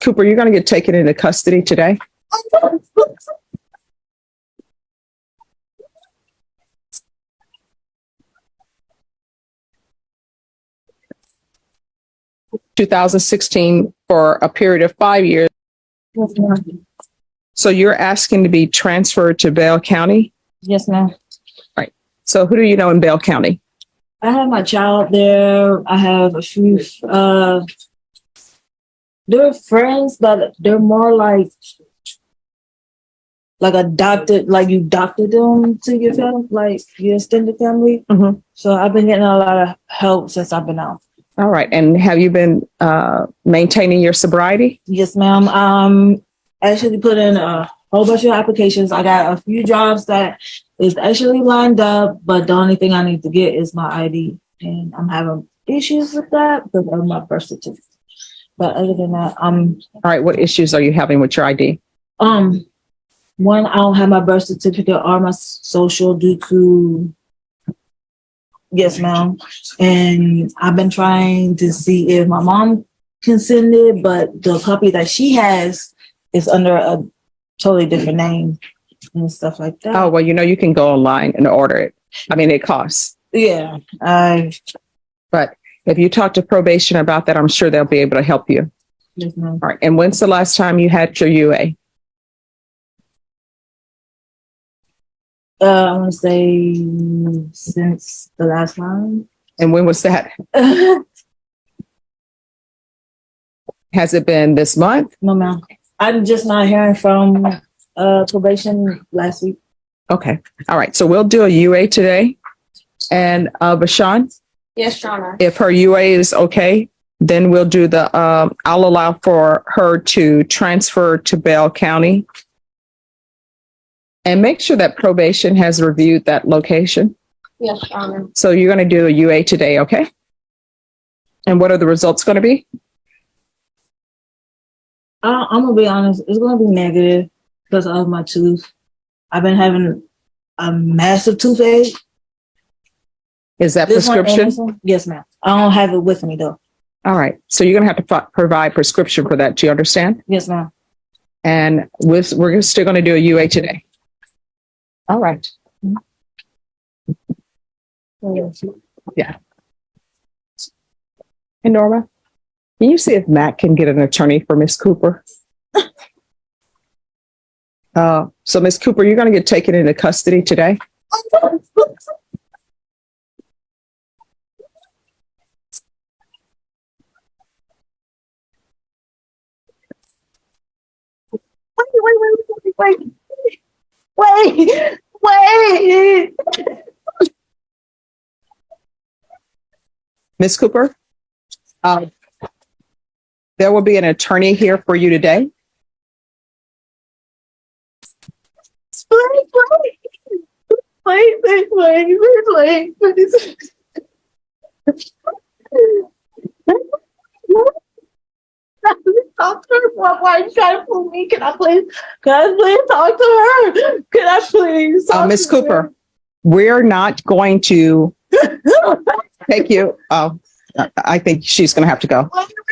Cooper, you're going to get taken into custody today. (2016) for a period of 5 years. So you're asking to be transferred to Bell County? Yes, ma'am. Right. So who do you know in Bell County? I have my child there. I have a few, they're friends, but they're more like adopted, like you adopted them to your family, like your extended family. Mm-hmm. So I've been getting a lot of help since I've been out. All right. And have you been maintaining your sobriety? Yes, ma'am. Actually put in a whole bunch of applications. I got a few jobs that is actually lined up, but the only thing I need to get is my ID. And I'm having issues with that because of my birth certificate. But other than that, all right. What issues are you having with your ID? One, I don't have my birth certificate or my social due to, yes, ma'am. And I've been trying to see if my mom can send it, but the copy that she has is under a totally different name and stuff like that. Oh, well, you can go online and order it. I mean, it costs. Yeah. But if you talk to probation about that, I'm sure they'll be able to help you. Yes, ma'am. All right. And when's the last time you had your UA? I want to say since the last time. And when was that? Has it been this month? No, ma'am. I'm just not hearing from probation last week. Okay. All right. So we'll do a UA today. And Bashan? Yes, Shauna. If her UA is okay, then we'll do I'll allow for her to transfer to Bell County. And make sure that probation has reviewed that location. Yes, Shauna. So you're going to do a UA today, okay? And what are the results going to be? I'm going to be honest. It's going to be negative because of my tooth. I've been having a massive toothache. Is that prescription? Yes, ma'am. I don't have it with me, though. All right. So you're going to have to provide prescription for that. Do you understand? Yes, ma'am. And we're still going to do a UA today. All right. Yeah. And Norma, can you see if Matt can get an attorney for Miss Cooper? So Miss Cooper, you're going to get taken into custody today. Wait. Miss Cooper, there will be an attorney here for you today. Wait. Talk to her. Why are you trying to fool me? Can I please talk to her? Can I please? Miss Cooper, we're not going to take you. Oh, I think she's going to have to go.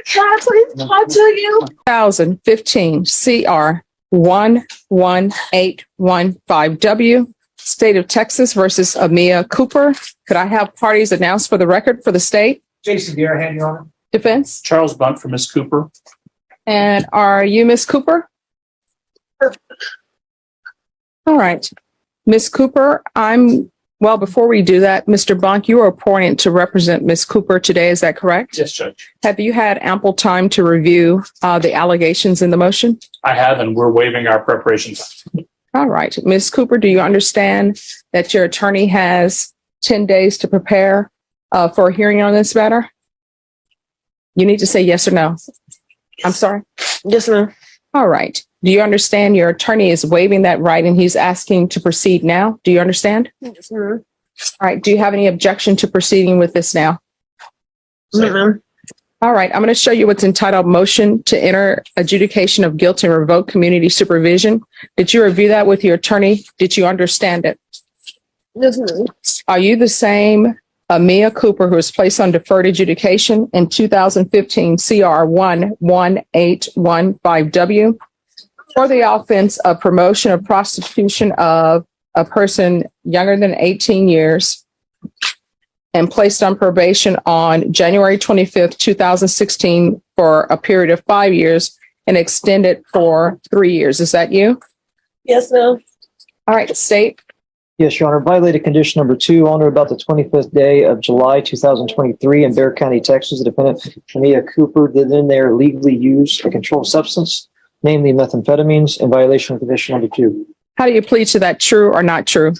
Can I please talk to you? 2015 CR 11815W, State of Texas versus Amia Cooper. Could I have parties announced for the record for the state? Jason Garrahan, Your Honor. Defense. Charles Bunt for Miss Cooper. And are you Miss Cooper? All right. Miss Cooper, before we do that, Mr. Bonk, you are appointed to represent Miss Cooper today. Is that correct? Yes, Judge. Have you had ample time to review the allegations in the motion? I have, and we're waiving our preparation time. All right. Miss Cooper, do you understand that your attorney has 10 days to prepare for a hearing on this matter? You need to say yes or no. I'm sorry. Yes, ma'am. All right. Do you understand your attorney is waiving that right and he's asking to proceed now? Do you understand? Yes, ma'am. All right. Do you have any objection to proceeding with this now? No, ma'am. All right. I'm going to show you what's entitled Motion to Enter Adjudication of Guilt and Revoke Community Supervision. Did you review that with your attorney? Did you understand it? Yes, ma'am. Are you the same Amia Cooper, who was placed on deferred adjudication in 2015 CR 11815W for the offense of promotion of prostitution of a person younger than 18 years and placed on probation on January 25th, 2016 for a period of 5 years and extended for 3 years. Is that you? Yes, ma'am. All right, state. Yes, Your Honor. Violated condition number 2 on or about the 25th day of July 2023 in Bexar County, Texas. The defendant, Amia Cooper, did in there legally use a controlled substance, namely methamphetamines, in violation of condition number 2. How do you plead to that? True or not true?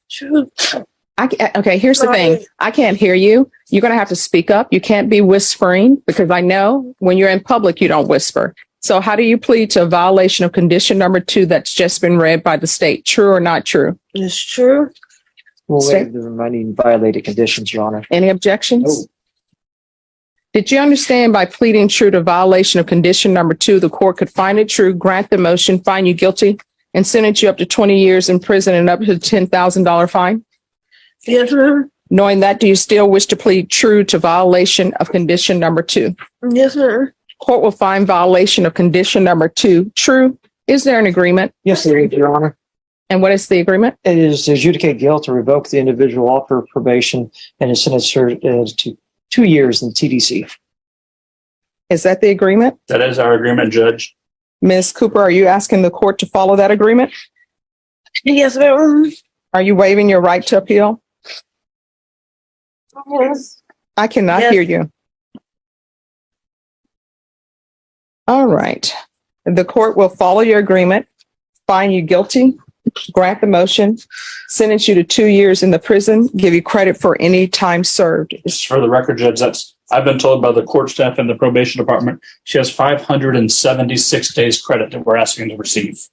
True. Okay, here's the thing. I can't hear you. You're going to have to speak up. You can't be whispering because I know when you're in public, you don't whisper. So how do you plead to a violation of condition number 2 that's just been read by the state? True or not true? It's true. We'll State. waive the remaining violated conditions, Your Honor. Any objections? No. Did you understand by pleading true to violation of condition number 2, the court could find it true, grant the motion, find you guilty, and sentence you up to 20 years in prison and up to a $10,000 fine? Yes, ma'am. Knowing that, do you still wish to plead true to violation of condition number 2? Yes, ma'am. Court will find violation of condition number 2 true. Is there an agreement? Yes, there is, Your Honor. And what is the agreement? It is to adjudicate guilt to revoke the individual off of probation and is sentenced to 2 years in TDC. Is that the agreement? That is our agreement, Judge. Ms. Cooper, are you asking the court to follow that agreement? Yes, ma'am. Are you waiving your right to appeal? Yes. I cannot Yes. hear you. All right. The court will follow your agreement, find you guilty, grant the motion, sentence you to 2 years in the prison, give you credit for any time served. For the record, Judge, I've been told by the court staff and the probation department, she has 576 days credit that we're asking to receive.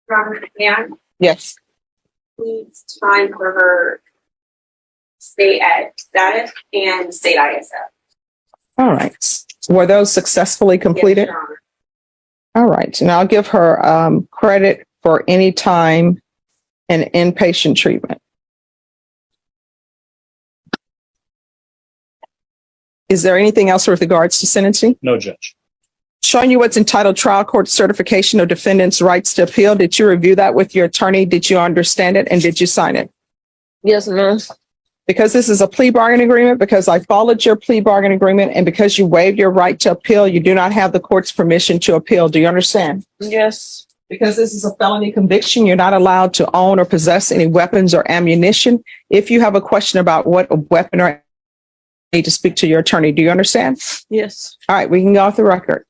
Robert, and Yes. needs time for her state ed status and state ISF. All right. Were those successfully completed? Yes, Your Honor. All right. And I'll give her credit for any time and inpatient treatment. Is there anything else with regards to sentencing? No, Judge. Showing you what's entitled trial court certification of defendant's rights to appeal. Did you review that with your attorney? Did you understand it? And did you sign it? Yes, ma'am. Because this is a plea bargain agreement, because I followed your plea bargain agreement, and because you waived your right to appeal, you do not have the court's permission to appeal. Do you understand? Yes. Because this is a felony conviction, you're not allowed to own or possess any weapons or ammunition. If you have a question about what a weapon or you need to speak to your attorney. Do you understand? Yes. All right, we can go off the record.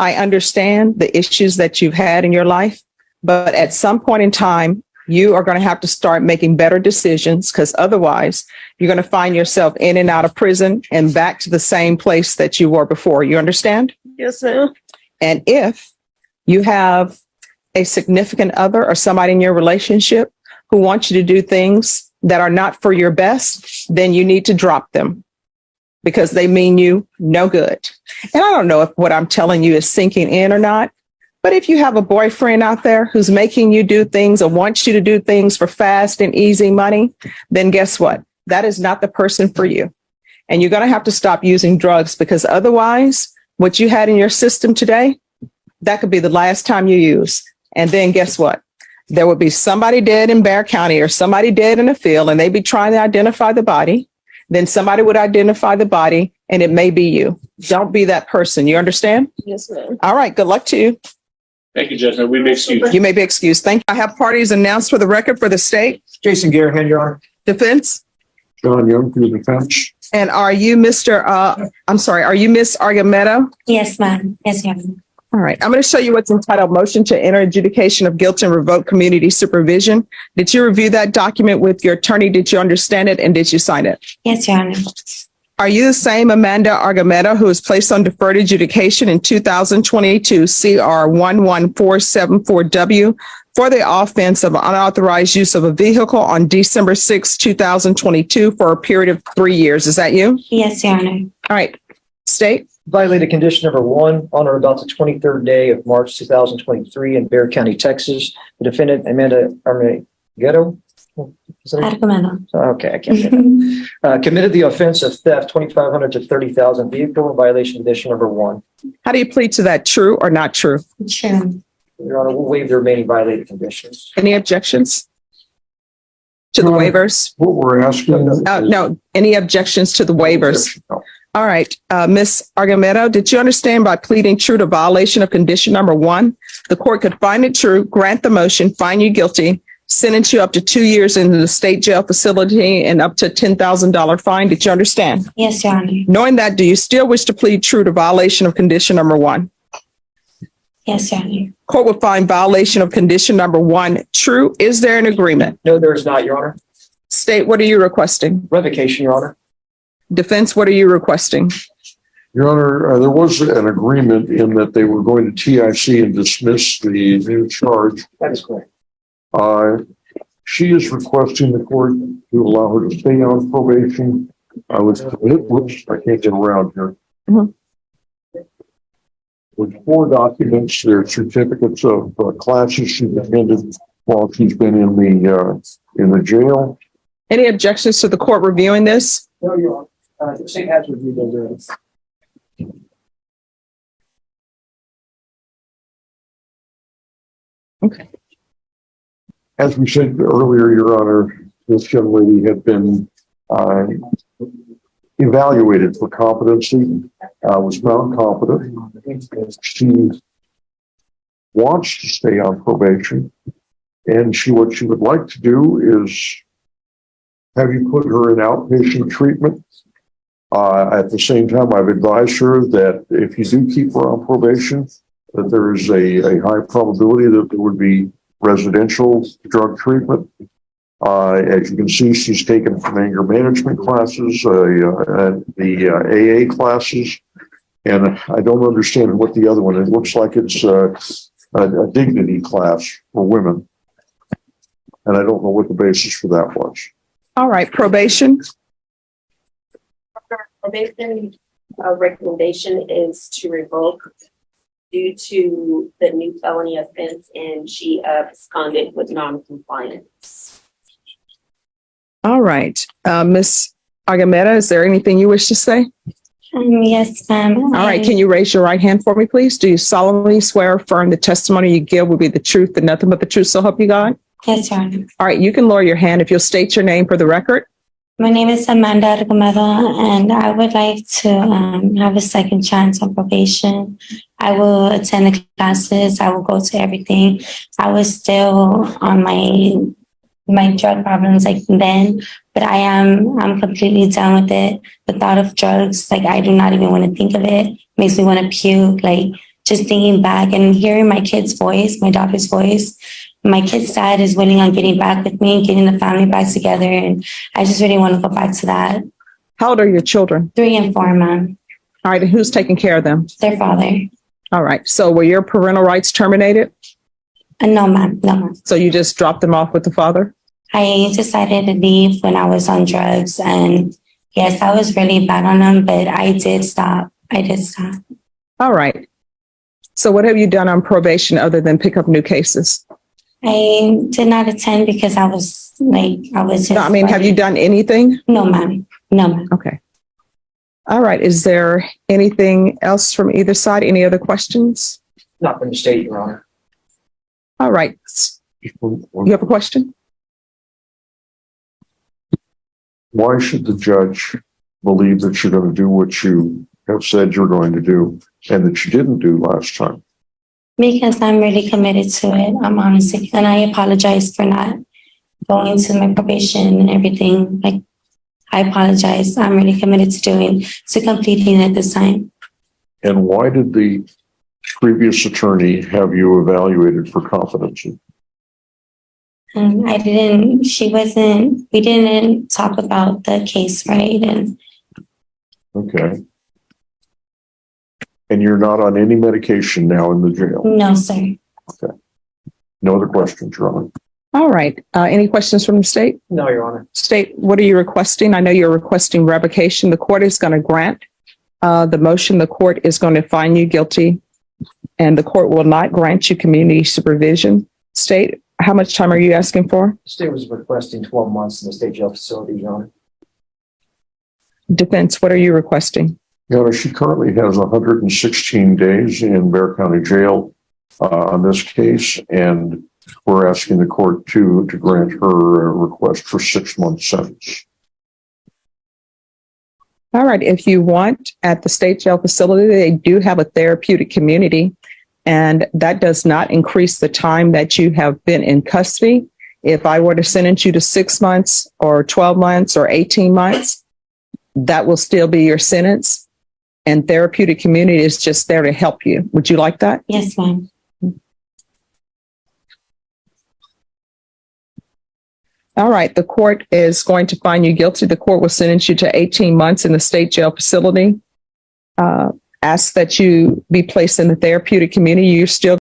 I understand the issues that you've had in your life, but at some point in time, you are going to have to start making better decisions, because otherwise you're going to find yourself in and out of prison and back to the same place that you were before. You understand? Yes, ma'am. And if you have a significant other or somebody in your relationship who wants you to do things that are not for your best, then you need to drop them, because they mean you no good. And I don't know if what I'm telling you is sinking in or not, but if you have a boyfriend out there who's making you do things or wants you to do things for fast and easy money, then guess what? That is not the person for you. And you're going to have to stop using drugs, because otherwise what you had in your system today, that could be the last time you use. And then guess what? There would be somebody dead in Bexar County or somebody dead in a field, and they'd be trying to identify the body. Then somebody would identify the body, and it may be you. Don't be that person. You understand? Yes, ma'am. All right. Good luck to you. Thank you, Judge. We may excuse. You may be excused. Thank you. I have parties announced for the record for the state. Jason Garahan, Your Honor. Defense. John Young for the defense. And are you are you Miss Argumento? Yes, ma'am. Yes, ma'am. All right. I'm going to show you what's entitled Motion to Enter Adjudication of Guilt and Revoke Community Supervision. Did you review that document with your attorney? Did you understand it? And did you sign it? Yes, Your Honor. Are you the same Amanda Argumento who was placed on deferred adjudication in 2022 CR 11474W for the offense of unauthorized use of a vehicle on December 6, 2022 for a period of 3 years? Is that you? Yes, Your Honor. All right. State. Violated condition number 1 on or about the 23rd day of March 2023 in Bexar County, Texas. The defendant, Amanda Argumento, Argumento. Okay, I can't say that. Committed the offense of theft, 2,500 to 30,000 vehicle in violation of condition number 1. How do you plead to that? True or not true? True. Your Honor, we'll waive the remaining violated conditions. Any objections to the waivers? What we're asking. No, any objections to the waivers? No. All right, Ms. Argumento, did you understand by pleading true to violation of condition number 1, the court could find it true, grant the motion, find you guilty, sentence you up to 2 years in the state jail facility and up to $10,000 fine? Did you understand? Yes, Your Honor. Knowing that, do you still wish to plead true to violation of condition number 1? Yes, Your Honor. Court will find violation of condition number 1 true. Is there an agreement? No, there is not, Your Honor. State, what are you requesting? Revocation, Your Honor. Defense, what are you requesting? Your Honor, there was an agreement in that they were going to TIC and dismiss the new charge. That is correct. She is requesting the court to allow her to stay on probation. Whoops, I can't get around here. Mhm. With 4 documents, their certificates of classes she's attended while she's been in the jail. Any objections to the court reviewing this? No, Your Honor. The state has reviewed those. Okay. As we said earlier, Your Honor, this young lady had been evaluated for competency, was found competent. She wants to stay on probation, and what she would like to do is have you put her in outpatient treatment. At the same time, I've advised her that if you do keep her on probation, that there is a high probability that there would be residential drug treatment. As you can see, she's taken some anger management classes, the AA classes, and I don't understand what the other one is. It looks like it's a dignity class for women, and I don't know what the basis for that was. All right, probation. Probation recommendation is to revoke due to the new felony offense, and she absconded with non-compliance. All right, Ms. Argumento, is there anything you wish to say? Yes, ma'am. All right, can you raise your right hand for me, please? Do you solemnly swear or affirm the testimony you give will be the truth and nothing but the truth, so help you God? Yes, Your Honor. All right, you can lower your hand if you'll state your name for the record. My name is Amanda Argumento, and I would like to have a second chance on probation. I will attend the classes. I will go to everything. I was still on my drug problems like then, but I'm completely done with it. The thought of drugs, like I do not even want to think of it. Makes me want to puke. Like just thinking back and hearing my kid's voice, my daughter's voice. My kid's dad is willing on getting back with me, getting the family back together, and I just really want to go back to that. How old are your children? 3 and 4, ma'am. All right, and who's taking care of them? Their father. All right, so were your parental rights terminated? No, ma'am. No, ma'am. So you just dropped them off with the father? I decided to leave when I was on drugs, and yes, I was really bad on them, but I did stop. All right. So what have you done on probation other than pick up new cases? I did not attend because I was just. No, I mean, have you done anything? No, ma'am. No, ma'am. Okay. All right. Is there anything else from either side? Any other questions? Not from the state, Your Honor. All right. You have a question? Why should the judge believe that you're going to do what you have said you're going to do and that you didn't do last time? Because I'm really committed to it. I'm honestly, and I apologize for not going to my probation and everything. Like, I apologize. I'm really committed to completing it this time. And why did the previous attorney have you evaluated for competency? And we didn't talk about the case, right? And Okay. And you're not on any medication now in the jail? no, sir. No other questions, Your Honor? All right. Any questions from the state? No, Your Honor. State, what are you requesting? I know you're requesting revocation. The court is going to grant the motion. The court is going to find you guilty, and the court will not grant you community supervision. State, How much time are you asking for? The state was requesting 12 months in the state jail facility, Your Honor. Defense, what are you requesting? Your Honor, she currently has 116 days in Bear County Jail on this case, and we're asking the court to grant her a request for 6-month sentence. All right. If you want, at the state jail facility, they do have a therapeutic community, and that does not increase the time that you have been in custody. If I were to sentence you to 6 months or 12 months or 18 months, that will still be your sentence. And therapeutic community is just there to help you. Would you like that? Yes, ma'am. All right. The court is going to find you guilty. The court will sentence you to 18 months in the state jail facility. Ask that you be placed in the therapeutic community. You're still